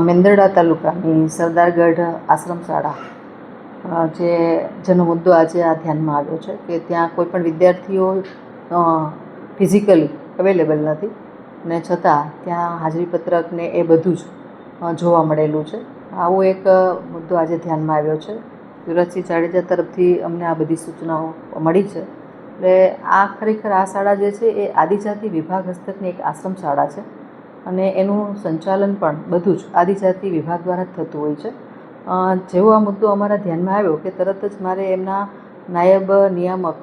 મેંદરડા તાલુકાની સરદારગઢ આશ્રમ શાળા જેનો મુદ્દો આજે આ ધ્યાનમાં આવ્યો છે કે ત્યાં કોઈ પણ વિદ્યાર્થીઓ ફિઝિકલી અવેલેબલ નથી ને છતાં ત્યાં હાજરીપત્રક ને એ બધું જ જોવા મળેલું છે. આવો એક મુદ્દો આજે ધ્યાનમાં આવ્યો છે. યુવરાજસિંહ જાડેજા તરફથી અમને આ બધી સૂચનાઓ મળી છે. એટલે આ ખરેખર આ શાળા જે છે એ આદિજાતિ વિભાગ હસ્તકની એક આશ્રમ શાળા છે અને એનું સંચાલન પણ બધું જ આદિજાતિ વિભાગ દ્વારા જ થતું હોય છે. જેવો આ મુદ્દો અમારા ધ્યાનમાં આવ્યો કે તરત જ મારે એમના નાયબ નિયામક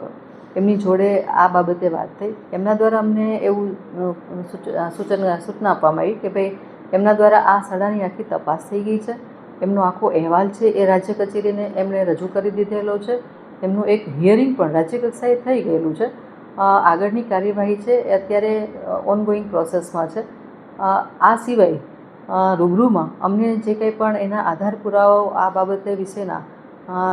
એમની જોડે આ બાબતે વાત થઈ. એમના દ્વારા અમને એવું સૂચના આપવામાં આવી કે ભાઈ એમના દ્વારા આ શાળાની આખી તપાસ થઈ ગઈ છે. એમનો આખો અહેવાલ છે એ રાજ્ય કચેરીને એમણે રજૂ કરી દીધેલો છે. એમનું એક હિયરિંગ પણ રાજ્ય કક્ષાએ થઈ ગયેલું છે. આગળની કાર્યવાહી છે એ અત્યારે ઓનગોઈંગ પ્રોસેસમાં છે. આ સિવાય રૂબરૂમાં અમને જે કંઈ પણ એના આધાર પુરાવાઓ આ બાબતે વિશેના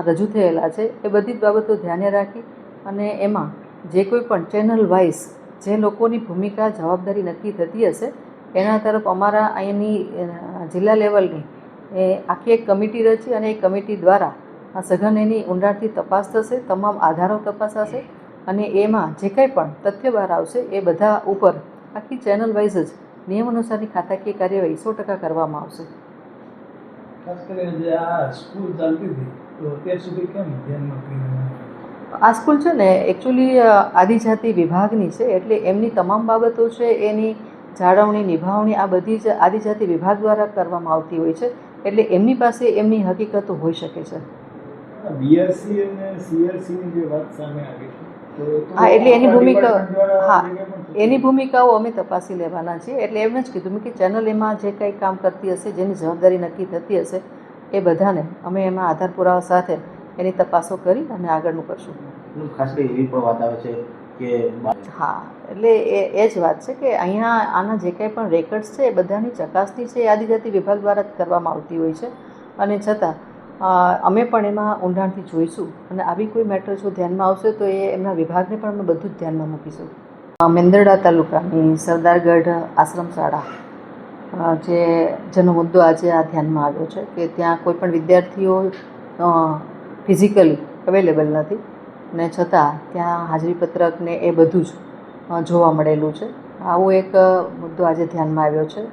રજૂ થયેલા છે એ બધી જ બાબતો ધ્યાને રાખી અને એમાં જે કોઈ પણ ચેનલ વાઇઝ જે લોકોની ભૂમિકા જવાબદારી નક્કી થતી હશે એના તરફ અમારા અહીંની જિલ્લા લેવલની એ આખી એક કમિટી રચી અને એ કમિટી દ્વારા સઘન એની ઊંડાણથી તપાસ થશે, તમામ આધારો તપાસાશે અને એમાં જે કંઈ પણ તથ્ય બહાર આવશે એ બધા ઉપર આખી ચેનલ વાઇઝ જ નિયમ અનુસારની ખાતાકીય કાર્યવાહી 100% કરવામાં આવશે. ખાસ કરીને જે આ સ્કૂલ ચાલતી હતી તો અત્યાર સુધી કેમ ધ્યાનમાં આ સ્કૂલ છે ને એકચ્યુઅલી આદિજાતિ વિભાગની છે એટલે એમની તમામ બાબતો છે એની જાળવણી નિભાવણી આ બધી જ આદિજાતિ વિભાગ દ્વારા કરવામાં આવતી હોય છે. એટલે એમની પાસે એમની હકીકતો હોઈ શકે છે. બીઆરસી અને સીઆરસીની જે વાત સામે આવી છે હા, એટલે એની ભૂમિકા એની ભૂમિકાઓ અમે તપાસી લેવાના છીએ. એટલે એમ જ કીધું મેં કે ચેનલ એમાં જે કંઈ કામ કરતી હશે, જેની જવાબદારી નક્કી થતી હશે એ બધાને અમે એમાં આધાર પુરાવા સાથે એની તપાસો કરી અને આગળનું કરશું. ખાસ કરી એવી પણ વાત આવે છે કે હા, એટલે એ જ વાત છે કે અહીંયા આના જે કંઈ પણ રેકર્ડ્સ છે એ બધાની ચકાસણી છે એ આદિજાતિ વિભાગ દ્વારા જ કરવામાં આવતી હોય છે અને છતાં અમે પણ એમાં ઊંડાણથી જોઈશું અને આવી કોઈ મેટર જો ધ્યાનમાં આવશે તો એ એમના વિભાગને પણ અમે બધું જ ધ્યાનમાં મૂકીશું. મેંદરડા તાલુકાની સરદારગઢ આશ્રમ શાળા જેનો મુદ્દો આજે આ ધ્યાનમાં આવ્યો છે કે ત્યાં કોઈ પણ વિદ્યાર્થીઓ ફિઝિકલી અવેલેબલ નથી ને છતાં ત્યાં હાજરીપત્રક ને એ બધું જ જોવા મળેલું છે. આવો એક મુદ્દો આજે ધ્યાનમાં આવ્યો છે.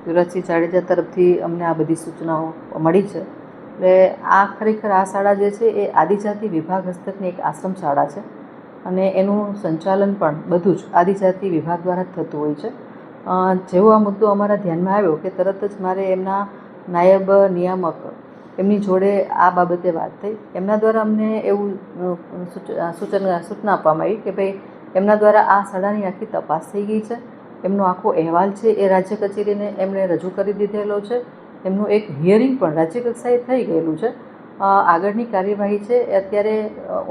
યુવરાજસિંહ જાડેજા તરફથી અમને આ બધી સૂચનાઓ મળી છે. એટલે આ ખરેખર આ શાળા જે છે એ આદિજાતિ વિભાગ હસ્તકની એક આશ્રમ શાળા છે અને એનું સંચાલન પણ બધું જ આદિજાતિ વિભાગ દ્વારા જ થતું હોય છે. જેવો આ મુદ્દો અમારા ધ્યાનમાં આવ્યો કે તરત જ મારે એમના નાયબ નિયામક એમની જોડે આ બાબતે વાત થઈ. એમના દ્વારા અમને એવું સૂચના આપવામાં આવી કે ભાઈ એમના દ્વારા આ શાળાની આખી તપાસ થઈ ગઈ છે. એમનો આખો અહેવાલ છે એ રાજ્ય કચેરીને એમણે રજૂ કરી દીધેલો છે. એમનું એક હિયરિંગ પણ રાજ્ય કક્ષાએ થઈ ગયેલું છે. આગળની કાર્યવાહી છે એ અત્યારે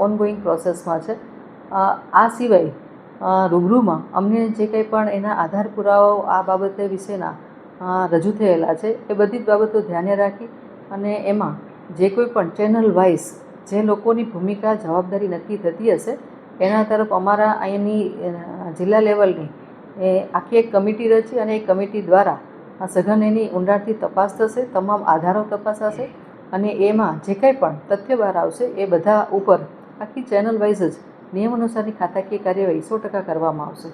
ઓનગોઈંગ પ્રોસેસમાં છે. આ સિવાય રૂબરૂમાં અમને જે કંઈ પણ એના આધાર પુરાવાઓ આ બાબતે વિશેના રજૂ થયેલા છે એ બધી જ બાબતો ધ્યાને રાખી અને એમાં જે કોઈ પણ ચેનલ વાઇઝ જે લોકોની ભૂમિકા જવાબદારી નક્કી થતી હશે એના તરફ અમારા અહીંની જિલ્લા લેવલની એ આખી એક કમિટી રચી અને એ કમિટી દ્વારા સઘન એની ઊંડાણથી તપાસ થશે, તમામ આધારો તપાસાશે અને એમાં જે કંઈ પણ તથ્ય બહાર આવશે એ બધા ઉપર આખી ચેનલ વાઇઝ જ નિયમ અનુસારની ખાતાકીય કાર્યવાહી 100% કરવામાં આવશે.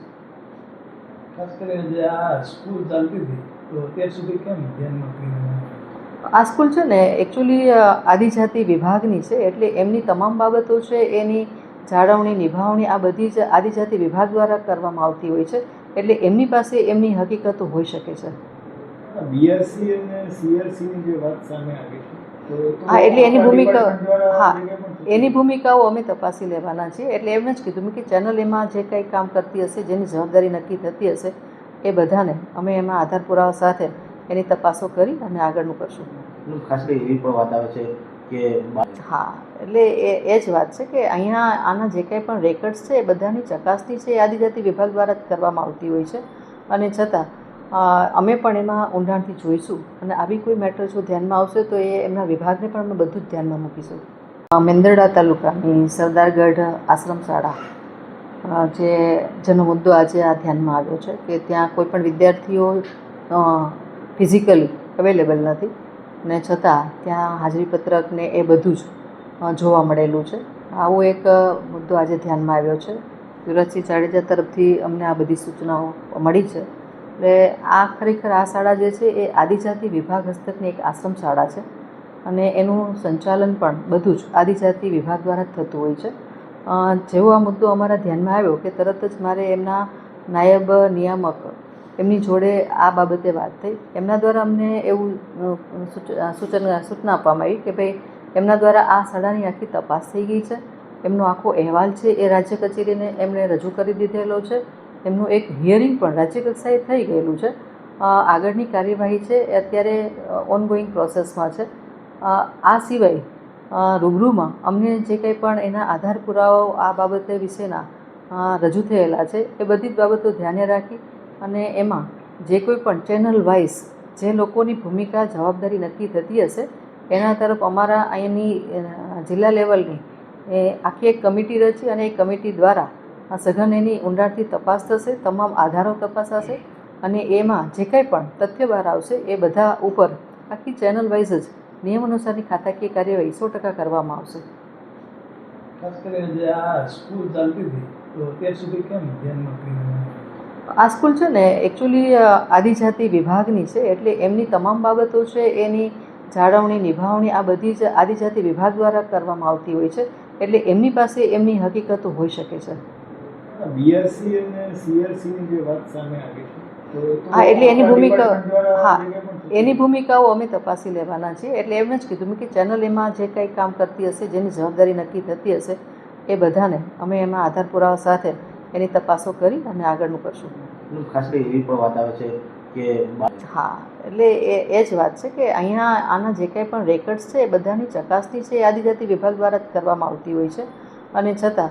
ખાસ કરીને જે આ સ્કૂલ ચાલતી હતી તો અત્યાર સુધી કેમ ધ્યાનમાં આ સ્કૂલ છે ને એકચ્યુઅલી આદિજાતિ વિભાગની છે એટલે એમની તમામ બાબતો છે એની જાળવણી નિભાવણી આ બધી જ આદિજાતિ વિભાગ દ્વારા કરવામાં આવતી હોય છે. એટલે એમની પાસે એમની હકીકતો હોઈ શકે છે. બીઆરસી અને સીઆરસીની જે વાત સામે આવી છે હા, એટલે એની ભૂમિકાઓ અમે તપાસી લેવાના છીએ. એટલે એમ જ કીધું મેં કે ચેનલ એમાં જે કંઈ કામ કરતી હશે, જેની જવાબદારી નક્કી થતી હશે એ બધાને અમે એમાં આધાર પુરાવા સાથે એની તપાસો કરી અને આગળનું કરશું. ખાસ કરી એવી પણ વાત આવે છે કે હા, એટલે એ જ વાત છે કે અહીંયા આના જે કંઈ પણ રેકર્ડ્સ છે એ બધાની ચકાસણી છે એ આદિજાતિ વિભાગ દ્વારા જ કરવામાં આવતી હોય છે અને છતાં અમે પણ એમાં ઊંડાણથી જોઈશું અને આવી કોઈ મેટર જો ધ્યાનમાં આવશે તો એ એમના વિભાગને પણ અમે બધું જ ધ્યાનમાં મૂકીશું. મેંદરડા તાલુકાની સરદારગઢ આશ્રમ શાળા જેનો મુદ્દો આજે આ ધ્યાનમાં આવ્યો છે કે ત્યાં કોઈ પણ વિદ્યાર્થીઓ ફિઝિકલી અવેલેબલ નથી ને છતાં ત્યાં હાજરીપત્રક ને એ બધું જ જોવા મળેલું છે. આવો એક મુદ્દો આજે ધ્યાનમાં આવ્યો છે. યુવરાજસિંહ જાડેજા તરફથી અમને આ બધી સૂચનાઓ મળી છે. એટલે ખરેખર આ શાળા જે છે એ આદિજાતિ વિભાગ હસ્તકની એક આશ્રમ શાળા છે અને એનું સંચાલન પણ બધું જ આદિજાતિ વિભાગ દ્વારા જ થતું હોય છે. જેવો આ મુદ્દો અમારા ધ્યાનમાં આવ્યો કે તરત જ મારે એમના નાયબ નિયામક એમની જોડે આ બાબતે વાત થઈ. એમના દ્વારા અમને એવું સૂચના આપવામાં આવી કે ભાઈ એમના દ્વારા આ શાળાની આખી તપાસ થઈ ગઈ છે. એમનો આખો અહેવાલ છે એ રાજ્ય કચેરીને એમણે રજૂ કરી દીધેલો છે. એમનું એક હિયરિંગ પણ રાજ્ય કક્ષાએ થઈ ગયેલું છે. આગળની કાર્યવાહી છે એ અત્યારે ઓનગોઈંગ પ્રોસેસમાં છે. આ સિવાય રૂબરૂમાં અમને જે કંઈ પણ એના આધાર પુરાવાઓ આ બાબતે વિશેના રજૂ થયેલા છે એ બધી જ બાબતો ધ્યાને રાખી અને એમાં જે કોઈ પણ ચેનલ વાઇઝ જે લોકોની ભૂમિકા જવાબદારી નક્કી થતી હશે એના તરફ અમારા અહીંની જિલ્લા લેવલની એ આખી એક કમિટી રચી અને એ કમિટી દ્વારા સઘન એની ઊંડાણથી તપાસ થશે, તમામ આધારો તપાસાશે અને એમાં જે કંઈ પણ તથ્ય બહાર આવશે એ બધા ઉપર આખી ચેનલ વાઇઝ જ નિયમ અનુસારની ખાતાકીય કાર્યવાહી 100% કરવામાં આવશે. ખાસ કરીને જે આ સ્કૂલ ચાલતી હતી તો અત્યાર સુધી કેમ ધ્યાનમાં કરીને આ સ્કૂલ છે ને એકચ્યુઅલી આદિજાતિ વિભાગની છે એટલે એમની તમામ બાબતો છે એની જાળવણી નિભાવણી આ બધી જ આદિજાતિ વિભાગ દ્વારા કરવામાં આવતી હોય છે. એટલે એમની પાસે એમની હકીકતો હોઈ શકે છે. બીઆરસી અને સીઆરસીની જે વાત સામે આવી છે હા, એટલે એની ભૂમિકા એની ભૂમિકાઓ અમે તપાસી લેવાના છીએ. એટલે એમ જ કીધું મેં કે ચેનલ એમાં જે કંઈ કામ કરતી હશે, જેની જવાબદારી નક્કી થતી હશે એ બધાને અમે એમાં આધાર પુરાવા સાથે એની તપાસો કરી અને આગળનું કરશું. ખાસ કરી એવી પણ વાત આવે છે કે હા, એટલે એ જ વાત છે કે અહીંયા આના જે કંઈ પણ રેકર્ડ્સ છે એ બધાની ચકાસણી છે એ આદિજાતિ વિભાગ દ્વારા જ કરવામાં આવતી હોય છે અને છતાં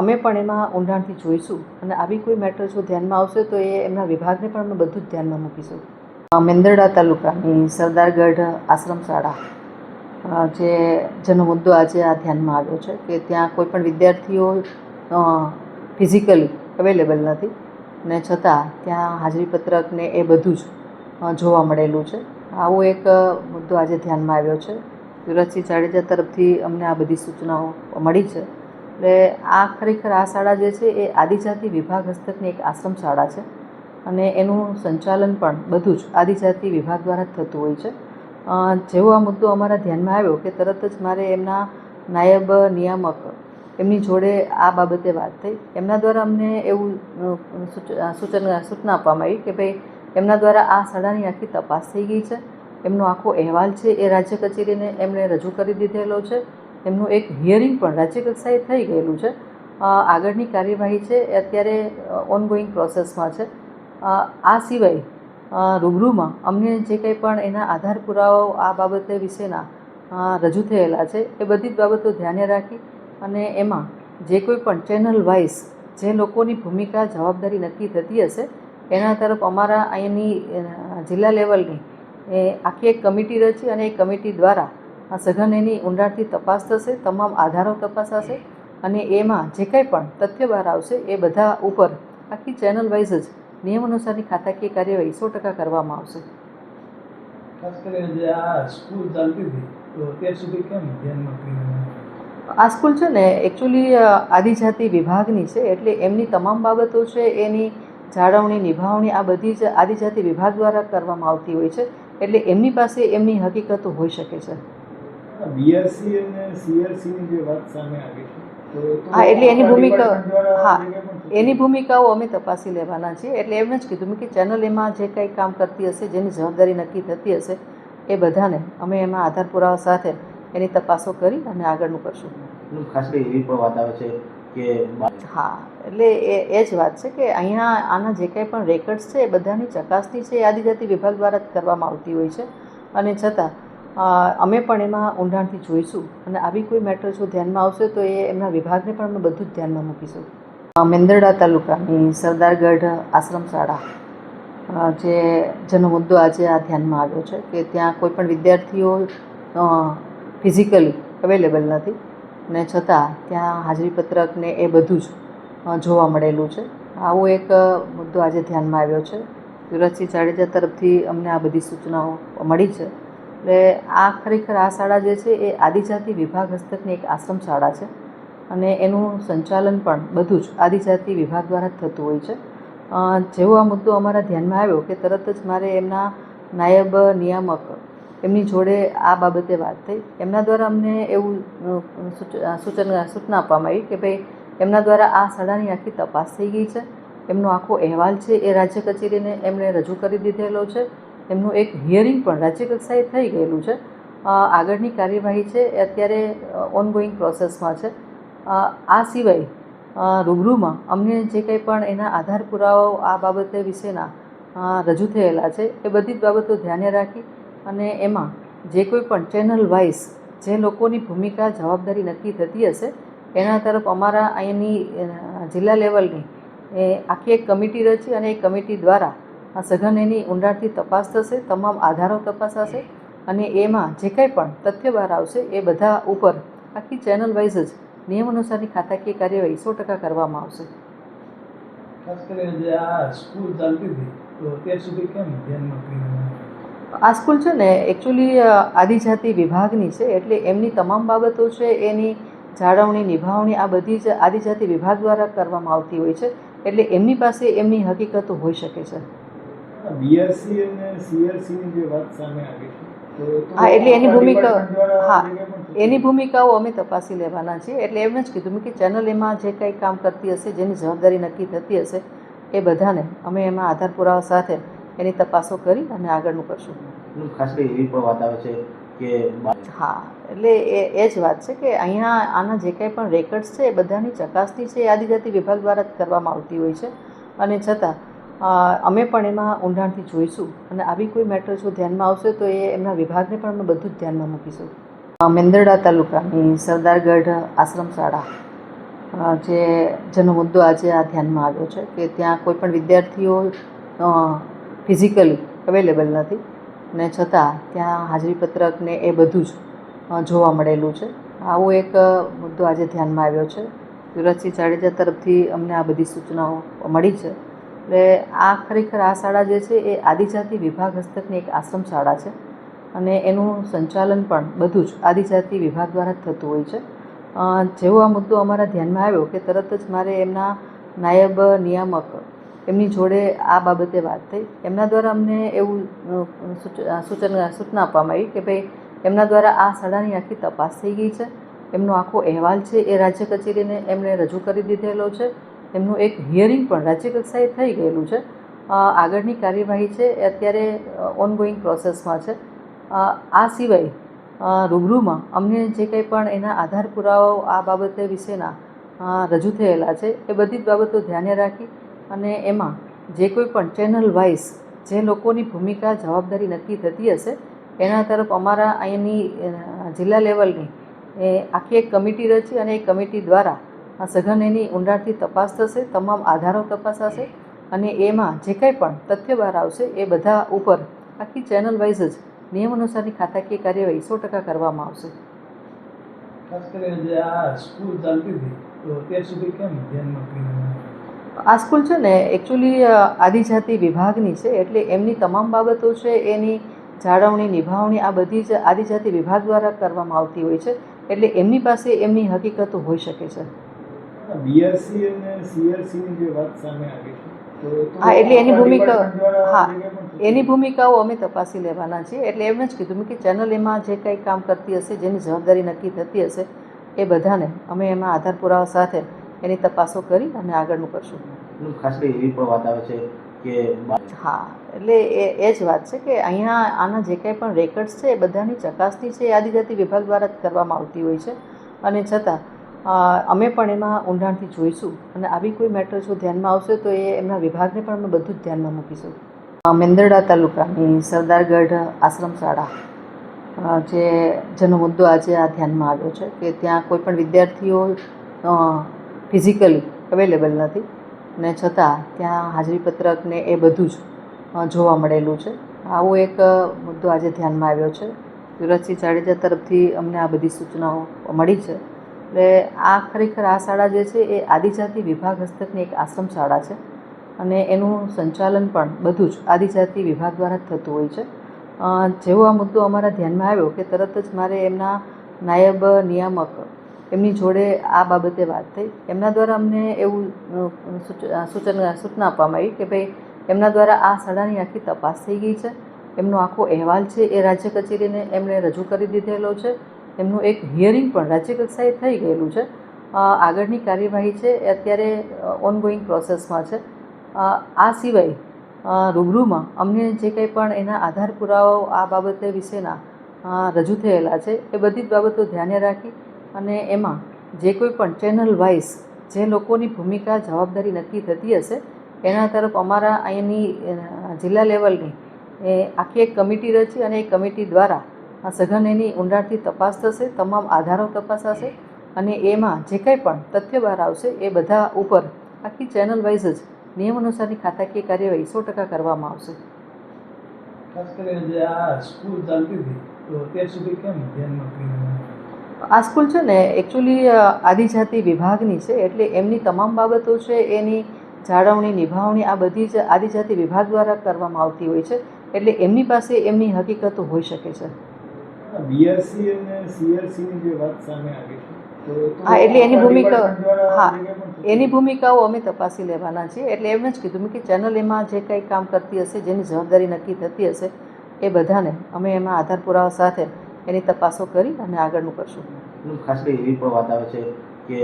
અમે પણ એમાં ઊંડાણથી જોઈશું અને આવી કોઈ મેટર જો ધ્યાનમાં આવશે તો એ એમના વિભાગને પણ અમે બધું જ ધ્યાનમાં મૂકીશું. મેંદરડા તાલુકાની સરદારગઢ આશ્રમ શાળા જેનો મુદ્દો આજે આ ધ્યાનમાં આવ્યો છે કે ત્યાં કોઈ પણ વિદ્યાર્થીઓ ફિઝિકલી અવેલેબલ નથી ને છતાં ત્યાં હાજરીપત્રક ને એ બધું જ જોવા મળેલું છે. આવો એક મુદ્દો આજે ધ્યાનમાં આવ્યો છે. યુવરાજસિંહ જાડેજા તરફથી અમને આ બધી સૂચનાઓ મળી છે. એટલે ખરેખર આ શાળા જે છે એ આદિજાતિ વિભાગ હસ્તકની એક આશ્રમ શાળા છે અને એનું સંચાલન પણ બધું જ આદિજાતિ વિભાગ દ્વારા જ થતું હોય છે. જેવો આ મુદ્દો અમારા ધ્યાનમાં આવ્યો કે તરત જ મારે એમના નાયબ નિયામક એમની જોડે આ બાબતે વાત થઈ. એમના દ્વારા અમને એવું સૂચના આપવામાં આવી કે ભાઈ એમના દ્વારા આ શાળાની આખી તપાસ થઈ ગઈ છે. એમનો આખો અહેવાલ છે એ રાજ્ય કચેરીને એમણે રજૂ કરી દીધેલો છે. એમનું એક હિયરિંગ પણ રાજ્ય કક્ષાએ થઈ ગયેલું છે. આગળની કાર્યવાહી છે એ અત્યારે ઓનગોઈંગ પ્રોસેસમાં છે. આ સિવાય રૂબરૂમાં અમને જે કંઈ પણ એના આધાર પુરાવાઓ આ બાબતે વિશેના રજૂ થયેલા છે એ બધી જ બાબતો ધ્યાને રાખી અને એમાં જે કોઈ પણ ચેનલ વાઇઝ જે લોકોની ભૂમિકા જવાબદારી નક્કી થતી હશે એના તરફ અમારા અહીંની જિલ્લા લેવલની એ આખી એક કમિટી રચી અને એ કમિટી દ્વારા સઘન એની ઊંડાણથી તપાસ થશે, તમામ આધારો તપાસાશે અને એમાં જે કંઈ પણ તથ્ય બહાર આવશે એ બધા ઉપર આખી ચેનલ વાઇઝ જ નિયમ અનુસારની ખાતાકીય કાર્યવાહી 100% કરવામાં આવશે. ખાસ કરીને જે આ સ્કૂલ ચાલતી હતી તો અત્યાર સુધી કેમ ધ્યાનમાં કરીને આ સ્કૂલ છે ને એકચ્યુઅલી આદિજાતિ વિભાગની છે એટલે એમની તમામ બાબતો છે એની જાળવણી નિભાવણી આ બધી જ આદિજાતિ વિભાગ દ્વારા કરવામાં આવતી હોય છે. એટલે એમની પાસે એમની હકીકતો હોઈ શકે છે. બીઆરસી અને સીઆરસીની જે વાત સામે આવી છે હા, એટલે એની ભૂમિકાઓ અમે તપાસી લેવાના છીએ. એટલે એમ જ કીધું મેં કે ચેનલ એમાં જે કંઈ કામ કરતી હશે, જેની જવાબદારી નક્કી થતી હશે એ બધાને અમે એમાં આધાર પુરાવા સાથે એની તપાસો કરી અને આગળનું કરશું. ખાસ કરી એવી પણ વાત આવે છે કે હા, એટલે એ જ વાત છે કે અહીંયા આના જે કંઈ પણ રેકર્ડ્સ છે એ બધાની ચકાસણી છે એ આદિજાતિ વિભાગ દ્વારા જ કરવામાં આવતી હોય છે અને છતાં અમે પણ એમાં ઊંડાણથી જોઈશું અને આવી કોઈ મેટર જો ધ્યાનમાં આવશે તો એ એમના વિભાગને પણ અમે બધું જ ધ્યાનમાં મૂકીશું. મેંદરડા તાલુકાની સરદારગઢ આશ્રમ શાળા જેનો મુદ્દો આજે આ ધ્યાનમાં આવ્યો છે કે ત્યાં કોઈ પણ વિદ્યાર્થીઓ ફિઝિકલી અવેલેબલ નથી ને છતાં ત્યાં હાજરીપત્રક ને એ બધું જ જોવા મળેલું છે. આવો એક મુદ્દો આજે ધ્યાનમાં આવ્યો છે. યુવરાજસિંહ જાડેજા તરફથી અમને આ બધી સૂચનાઓ મળી છે. એટલે આ ખરેખર આ શાળા જે છે એ આદિજાતિ વિભાગ હસ્તકની એક આશ્રમ શાળા છે અને એનું સંચાલન પણ બધું જ આદિજાતિ વિભાગ દ્વારા જ થતું હોય છે. જેવો આ મુદ્દો અમારા ધ્યાનમાં આવ્યો કે તરત જ મારે એમના નાયબ નિયામક એમની જોડે આ બાબતે વાત થઈ. એમના દ્વારા અમને એવું સૂચના આપવામાં આવી કે ભાઈ એમના દ્વારા આ શાળાની આખી તપાસ થઈ ગઈ છે, એમનો આખો અહેવાલ છે એ રાજ્ય કચેરીને એમણે રજૂ કરી દીધેલો છે, એમનું એક હિયરિંગ પણ રાજ્ય કક્ષાએ થઈ ગયેલું છે. આગળની કાર્યવાહી છે એ અત્યારે ઓનગોઈંગ પ્રોસેસમાં છે. આ સિવાય રૂબરૂમાં અમને જે કંઈ પણ એના આધાર પુરાવાઓ આ બાબતે વિશેના રજૂ થયેલા છે એ બધી જ બાબતો ધ્યાને રાખી અને એમાં જે કોઈ પણ ચેનલ વાઇઝ જે લોકોની ભૂમિકા જવાબદારી નક્કી થતી હશે એના તરફ અમારા અહીંની જિલ્લા લેવલની એ આખી એક કમિટી રચી અને એ કમિટી દ્વારા આ સઘન એની ઊંડાણથી તપાસ થશે, તમામ આધારો તપાસાશે અને એમાં જે કંઈ પણ તથ્ય બહાર આવશે એ બધા ઉપર આખી ચેનલ વાઇઝ જ નિયમ અનુસારની ખાતાકીય કાર્યવાહી 100% કરવામાં આવશે. ખાસ કરીને જે આ સ્કૂલ ચાલતી હતી તો અત્યાર સુધી કેમ ધ્યાનમાં કરીને આ સ્કૂલ છે ને એકચ્યુઅલી આદિજાતિ વિભાગની છે એટલે એમની તમામ બાબતો છે એની જાળવણી નિભાવણી આ બધી જ આદિજાતિ વિભાગ દ્વારા કરવામાં આવતી હોય છે એટલે એમની પાસે એમની હકીકતો હોઈ શકે છે. બીઆરસી અને સીઆરસીની જે વાત સામે આવી છે હા એટલે એની ભૂમિકાઓ અમે તપાસી લેવાના છીએ. એટલે એમ જ કીધું કે ચેનલ એમાં જે કંઈ કામ કરતી હશે, જેની જવાબદારી નક્કી થતી હશે એ બધાને અમે એમાં આધાર પુરાવા સાથે એની તપાસો કરી અને આગળનું કરશું. ખાસ કરી એવી પણ વાત આવે છે કે હા એટલે એ જ વાત છે કે અહીંયા આના જે કંઈ પણ રેકર્ડ્સ છે એ બધાની ચકાસણી છે એ આદિજાતિ વિભાગ દ્વારા જ કરવામાં આવતી હોય છે અને છતાં અમે પણ એમાં ઊંડાણથી જોઈશું અને આવી કોઈ મેટર જો ધ્યાનમાં આવશે તો એ એમના વિભાગને પણ અમે બધું જ ધ્યાનમાં મૂકીશું. મેંદરડા તાલુકાની સરદારગઢ આશ્રમ શાળા જેનો મુદ્દો આજે આ ધ્યાનમાં આવ્યો છે કે ત્યાં કોઈ પણ વિદ્યાર્થીઓ ફિઝિકલી અવેલેબલ નથી ને છતાં ત્યાં હાજરીપત્રક ને એ બધું જ જોવા મળેલું છે. આવો એક મુદ્દો આજે ધ્યાનમાં આવ્યો છે. યુવરાજસિંહ જાડેજા તરફથી અમને આ બધી સૂચનાઓ મળી છે. એટલે આ ખરેખર આ શાળા જે છે એ આદિજાતિ વિભાગ હસ્તકની એક આશ્રમ શાળા છે અને એનું સંચાલન પણ બધું જ આદિજાતિ વિભાગ દ્વારા જ થતું હોય છે. જેવો આ મુદ્દો અમારા ધ્યાનમાં આવ્યો કે તરત જ મારે એમના નાયબ નિયામક એમની જોડે આ બાબતે વાત થઈ. એમના દ્વારા અમને એવું સૂચના આપવામાં આવી કે ભાઈ એમના દ્વારા આ શાળાની આખી તપાસ થઈ ગઈ છે, એમનો આખો અહેવાલ છે એ રાજ્ય કચેરીને એમણે રજૂ કરી દીધેલો છે, એમનું એક હિયરિંગ પણ રાજ્ય કક્ષાએ થઈ ગયેલું છે. આગળની કાર્યવાહી છે એ અત્યારે ઓનગોઈંગ પ્રોસેસમાં છે. આ સિવાય રૂબરૂમાં અમને જે કંઈ પણ એના આધાર પુરાવાઓ આ બાબતે વિશેના રજૂ થયેલા છે એ બધી જ બાબતો ધ્યાને રાખી અને એમાં જે કોઈ પણ ચેનલ વાઇઝ જે લોકોની ભૂમિકા જવાબદારી નક્કી થતી હશે એના તરફ અમારા અહીંની જિલ્લા લેવલની એ આખી એક કમિટી રચી અને એ કમિટી દ્વારા સઘન એની ઊંડાણથી તપાસ થશે, તમામ આધારો તપાસાશે અને એમાં જે કંઈ પણ તથ્ય બહાર આવશે એ બધા ઉપર આખી ચેનલ વાઇઝ જ નિયમ અનુસારની ખાતાકીય કાર્યવાહી 100% કરવામાં આવશે. ખાસ કરીને જે આ સ્કૂલ ચાલતી હતી તો અત્યાર સુધી કેમ ધ્યાનમાં કરીને આ સ્કૂલ છે ને એકચ્યુઅલી આદિજાતિ વિભાગની છે એટલે એમની તમામ બાબતો છે એની જાળવણી નિભાવણી આ બધી જ આદિજાતિ વિભાગ દ્વારા કરવામાં આવતી હોય છે એટલે એમની પાસે એમની હકીકતો હોઈ શકે છે. બીઆરસી અને સીઆરસીની જે વાત સામે આવી છે હા એટલે એની ભૂમિકાઓ અમે તપાસી લેવાના છીએ. એટલે એમ જ કીધું કે ચેનલ એમાં જે કંઈ કામ કરતી હશે, જેની જવાબદારી નક્કી થતી હશે એ બધાને અમે એમાં આધાર પુરાવા સાથે એની તપાસો કરી અને આગળનું કરશું. ખાસ કરી એવી પણ વાત આવે છે કે હા એટલે એ જ વાત છે કે અહીંયા આના જે કંઈ પણ રેકર્ડ્સ છે એ બધાની ચકાસણી છે એ આદિજાતિ વિભાગ દ્વારા જ કરવામાં આવતી હોય છે અને છતાં અમે પણ એમાં ઊંડાણથી જોઈશું અને આવી કોઈ મેટર જો ધ્યાનમાં આવશે તો એ એમના વિભાગને પણ અમે બધું જ ધ્યાનમાં મૂકીશું. મેંદરડા તાલુકાની સરદારગઢ આશ્રમ શાળા જેનો મુદ્દો આજે આ ધ્યાનમાં આવ્યો છે કે ત્યાં કોઈ પણ વિદ્યાર્થીઓ ફિઝિકલી અવેલેબલ નથી ને છતાં ત્યાં હાજરીપત્રક ને એ બધું જ જોવા મળેલું છે. આવો એક મુદ્દો આજે ધ્યાનમાં આવ્યો છે. યુવરાજસિંહ જાડેજા તરફથી અમને આ બધી સૂચનાઓ મળી છે. એટલે આ ખરેખર આ શાળા જે છે એ આદિજાતિ વિભાગ હસ્તકની એક આશ્રમ શાળા છે અને એનું સંચાલન પણ બધું જ આદિજાતિ વિભાગ દ્વારા જ થતું હોય છે. જેવો આ મુદ્દો અમારા ધ્યાનમાં આવ્યો કે તરત જ મારે એમના નાયબ નિયામક એમની જોડે આ બાબતે વાત થઈ. એમના દ્વારા અમને એવું સૂચના આપવામાં આવી કે ભાઈ એમના દ્વારા આ શાળાની આખી તપાસ થઈ ગઈ છે, એમનો આખો અહેવાલ છે એ રાજ્ય કચેરીને એમણે રજૂ કરી દીધેલો છે, એમનું એક હિયરિંગ પણ રાજ્ય કક્ષાએ થઈ ગયેલું છે. આગળની કાર્યવાહી છે એ અત્યારે ઓનગોઈંગ પ્રોસેસમાં છે. આ સિવાય રૂબરૂમાં અમને જે કંઈ પણ એના આધાર પુરાવાઓ આ બાબતે વિશેના રજૂ થયેલા છે એ બધી જ બાબતો ધ્યાને રાખી અને એમાં જે કોઈ પણ ચેનલ વાઇઝ જે લોકોની ભૂમિકા જવાબદારી નક્કી થતી હશે એના તરફ અમારા અહીંની જિલ્લા લેવલની એ આખી એક કમિટી રચી અને એ કમિટી દ્વારા સઘન એની ઊંડાણથી તપાસ થશે, તમામ આધારો તપાસાશે અને એમાં જે કંઈ પણ તથ્ય બહાર આવશે એ બધા ઉપર આખી ચેનલ વાઇઝ જ નિયમ અનુસારની ખાતાકીય કાર્યવાહી 100% કરવામાં આવશે. ખાસ કરીને જે આ સ્કૂલ ચાલતી હતી તો અત્યાર સુધી કેમ ધ્યાનમાં કરીને આ સ્કૂલ છે ને એકચ્યુઅલી આદિજાતિ વિભાગની છે, એટલે એમની તમામ બાબતો છે એની જાળવણી નિભાવણી આ બધી જ આદિજાતિ વિભાગ દ્વારા કરવામાં આવતી હોય છે, એટલે એમની પાસે એમની હકીકતો હોઈ શકે છે. બીઆરસી અને સીઆરસીની જે વાત સામે આવી છે હા, એટલે એની ભૂમિકા એની ભૂમિકાઓ અમે તપાસી લેવાના છીએ. એટલે એમ જ કીધું મેં કે ચેનલ એમાં જે કંઈ કામ કરતી હશે, જેની જવાબદારી નક્કી થતી હશે એ બધાને અમે એમાં આધાર પુરાવા સાથે એની તપાસો કરી અને આગળનું કરશું. ખાસ કરી એવી પણ વાત આવે છે કે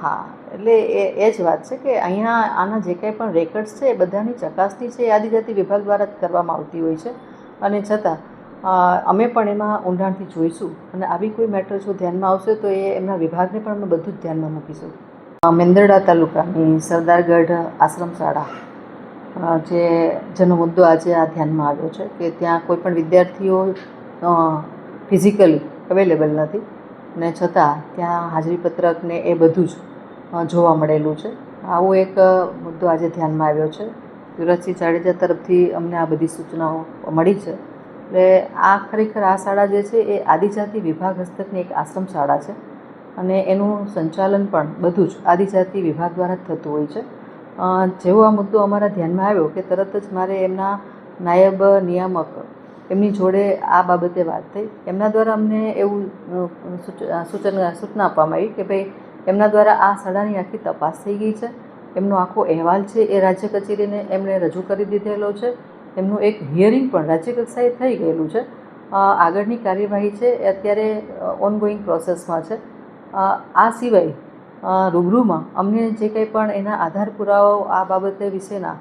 હા, એટલે એ જ વાત છે કે અહીંયા આના જે કંઈ પણ રેકર્ડ્સ છે એ બધાની ચકાસણી છે એ આદિજાતિ વિભાગ દ્વારા જ કરવામાં આવતી હોય છે અને છતાં અમે પણ એમાં ઊંડાણથી જોઈશું અને આવી કોઈ મેટર જો ધ્યાનમાં આવશે તો એ એમના વિભાગને પણ અમે બધું જ ધ્યાનમાં મૂકીશું. મેંદરડા તાલુકાની સરદારગઢ આશ્રમ શાળા જેનો મુદ્દો આજે આ ધ્યાનમાં આવ્યો છે કે ત્યાં કોઈ પણ વિદ્યાર્થીઓ ફિઝિકલી અવેલેબલ નથી ને છતાં ત્યાં હાજરીપત્રક ને એ બધું જ જોવા મળેલું છે. આવો એક મુદ્દો આજે ધ્યાનમાં આવ્યો છે. યુવરાજસિંહ જાડેજા તરફથી અમને આ બધી સૂચનાઓ મળી છે. એટલે આ ખરેખર આ શાળા જે છે એ આદિજાતિ વિભાગ હસ્તકની એક આશ્રમ શાળા છે અને એનું સંચાલન પણ બધું જ આદિજાતિ વિભાગ દ્વારા જ થતું હોય છે. જેવો આ મુદ્દો અમારા ધ્યાનમાં આવ્યો કે તરત જ મારે એમના નાયબ નિયામક એમની જોડે આ બાબતે વાત થઈ. એમના દ્વારા અમને એવું સૂચના આપવામાં આવી કે ભાઈ એમના દ્વારા આ શાળાની આખી તપાસ થઈ ગઈ છે, એમનો આખો અહેવાલ છે એ રાજ્ય કચેરીને એમણે રજૂ કરી દીધેલો છે, એમનું એક હિયરિંગ પણ રાજ્ય કક્ષાએ થઈ ગયેલું છે. આગળની કાર્યવાહી છે એ અત્યારે ઓનગોઈંગ પ્રોસેસમાં છે. આ સિવાય રૂબરૂમાં અમને જે કંઈ પણ એના આધાર પુરાવાઓ આ બાબતે વિશેના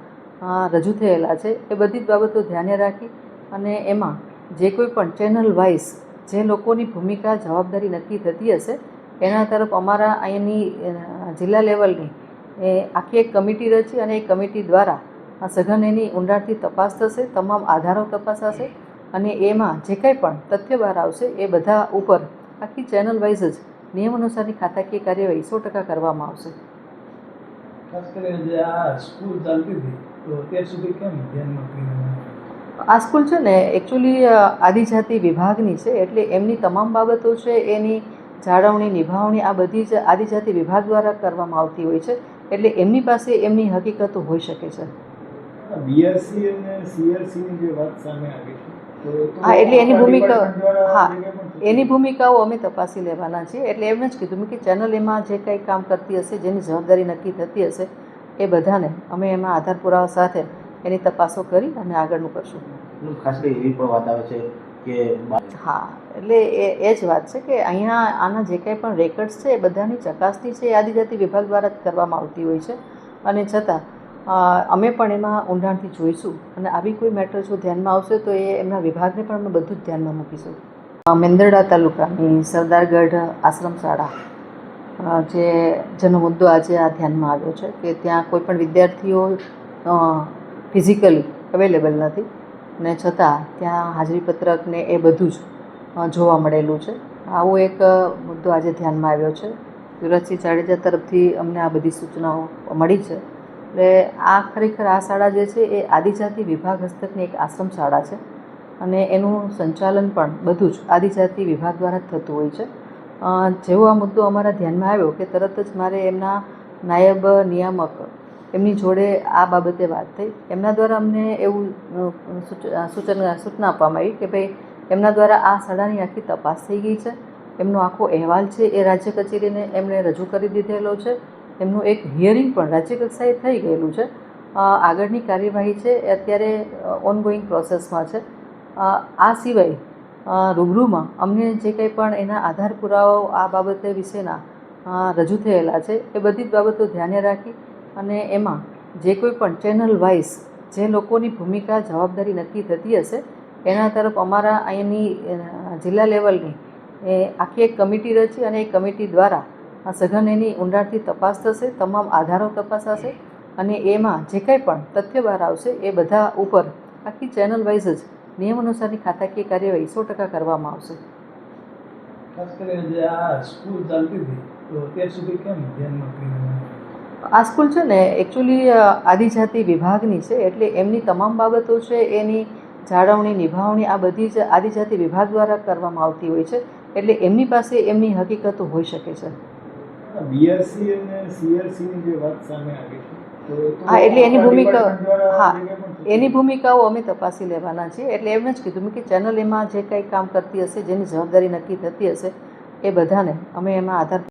રજૂ થયેલા છે એ બધી જ બાબતો ધ્યાને રાખી અને એમાં જે કોઈ પણ ચેનલ વાઇઝ જે લોકોની ભૂમિકા જવાબદારી નક્કી થતી હશે એના તરફ અમારા અહીંની જિલ્લા લેવલની એ આખી એક કમિટી રચી અને એ કમિટી દ્વારા સઘન એની ઊંડાણથી તપાસ થશે, તમામ આધારો તપાસાશે અને એમાં જે કંઈ પણ તથ્ય બહાર આવશે એ બધા ઉપર આખી ચેનલ વાઇઝ જ નિયમ અનુસારની ખાતાકીય કાર્યવાહી 100% કરવામાં આવશે. ખાસ કરીને જે આ સ્કૂલ ચાલતી હતી તો અત્યાર સુધી કેમ ધ્યાનમાં કરીને આ સ્કૂલ છે ને એકચ્યુઅલી આદિજાતિ વિભાગની છે, એટલે એમની તમામ બાબતો છે એની જાળવણી નિભાવણી આ બધી જ આદિજાતિ વિભાગ દ્વારા કરવામાં આવતી હોય છે, એટલે એમની પાસે એમની હકીકતો હોઈ શકે છે. બીઆરસી અને સીઆરસીની જે વાત સામે આવી છે હા, એટલે એની ભૂમિકા એની ભૂમિકાઓ અમે તપાસી લેવાના છીએ. એટલે એમ જ કીધું મેં કે ચેનલ એમાં જે કંઈ કામ કરતી હશે, જેની જવાબદારી નક્કી થતી હશે એ બધાને અમે એમાં આધાર પુરાવા સાથે એની તપાસો કરી અને આગળનું કરશું. ખાસ કરી એવી પણ વાત આવે છે કે હા, એટલે એ જ વાત છે કે અહીંયા આના જે કંઈ પણ રેકર્ડ્સ છે એ બધાની ચકાસણી છે એ આદિજાતિ વિભાગ દ્વારા જ કરવામાં આવતી હોય છે અને છતાં અમે પણ એમાં ઊંડાણથી જોઈશું અને આવી કોઈ મેટર જો ધ્યાનમાં આવશે તો એ એમના વિભાગને પણ અમે બધું જ ધ્યાનમાં મૂકીશું. મેંદરડા તાલુકાની સરદારગઢ આશ્રમ શાળા જેનો મુદ્દો આજે આ ધ્યાનમાં આવ્યો છે કે ત્યાં કોઈ પણ વિદ્યાર્થીઓ ફિઝિકલી અવેલેબલ નથી ને છતાં ત્યાં હાજરીપત્રક ને એ બધું જ જોવા મળેલું છે. આવો એક મુદ્દો આજે ધ્યાનમાં આવ્યો છે. યુવરાજસિંહ જાડેજા તરફથી અમને આ બધી સૂચનાઓ મળી છે. એટલે આ ખરેખર આ શાળા જે છે એ આદિજાતિ વિભાગ હસ્તકની એક આશ્રમ શાળા છે અને એનું સંચાલન પણ બધું જ આદિજાતિ વિભાગ દ્વારા જ થતું હોય છે. જેવો આ મુદ્દો અમારા ધ્યાનમાં આવ્યો કે તરત જ મારે એમના નાયબ નિયામક એમની જોડે આ બાબતે વાત થઈ. એમના દ્વારા અમને એવું સૂચના આપવામાં આવી કે ભાઈ એમના દ્વારા આ શાળાની આખી તપાસ થઈ ગઈ છે, એમનો આખો અહેવાલ છે એ રાજ્ય કચેરીને એમણે રજૂ કરી દીધેલો છે, એમનું એક હિયરિંગ પણ રાજ્ય કક્ષાએ થઈ ગયેલું છે. આગળની કાર્યવાહી છે એ અત્યારે ઓનગોઈંગ પ્રોસેસમાં છે. આ સિવાય રૂબરૂમાં અમને જે કંઈ પણ એના આધાર પુરાવાઓ આ બાબતે વિશેના રજૂ થયેલા છે એ બધી જ બાબતો ધ્યાને રાખી અને એમાં જે કોઈ પણ ચેનલ વાઇઝ જે લોકોની ભૂમિકા જવાબદારી નક્કી થતી હશે એના તરફ અમારા અહીંની જિલ્લા લેવલની એ આખી એક કમિટી રચી અને એ કમિટી દ્વારા સઘન એની ઊંડાણથી તપાસ થશે, તમામ આધારો તપાસાશે અને એમાં જે કંઈ પણ તથ્ય બહાર આવશે એ બધા ઉપર આખી ચેનલ વાઇઝ જ નિયમ અનુસારની ખાતાકીય કાર્યવાહી 100% કરવામાં આવશે. ખાસ કરીને જે આ સ્કૂલ ચાલતી હતી તો અત્યાર સુધી કેમ ધ્યાનમાં કરીને આ સ્કૂલ છે ને એકચ્યુઅલી આદિજાતિ વિભાગની છે, એટલે એમની તમામ બાબતો છે એની જાળવણી નિભાવણી આ બધી જ આદિજાતિ વિભાગ દ્વારા કરવામાં આવતી હોય છે, એટલે એમની પાસે એમની હકીકતો હોઈ શકે છે. બીઆરસી અને સીઆરસીની જે વાત સામે આવી છે તો હા, એટલે એની ભૂમિકા હા જે કંઈ પણ એની ભૂમિકાઓ અમે તપાસી લેવાના છીએ. એટલે એમ જ કીધું મેં કે ચેનલ એમાં જે કંઈ કામ કરતી હશે, જેની જવાબદારી નક્કી થતી હશે એ બધાને અમે એમાં આધાર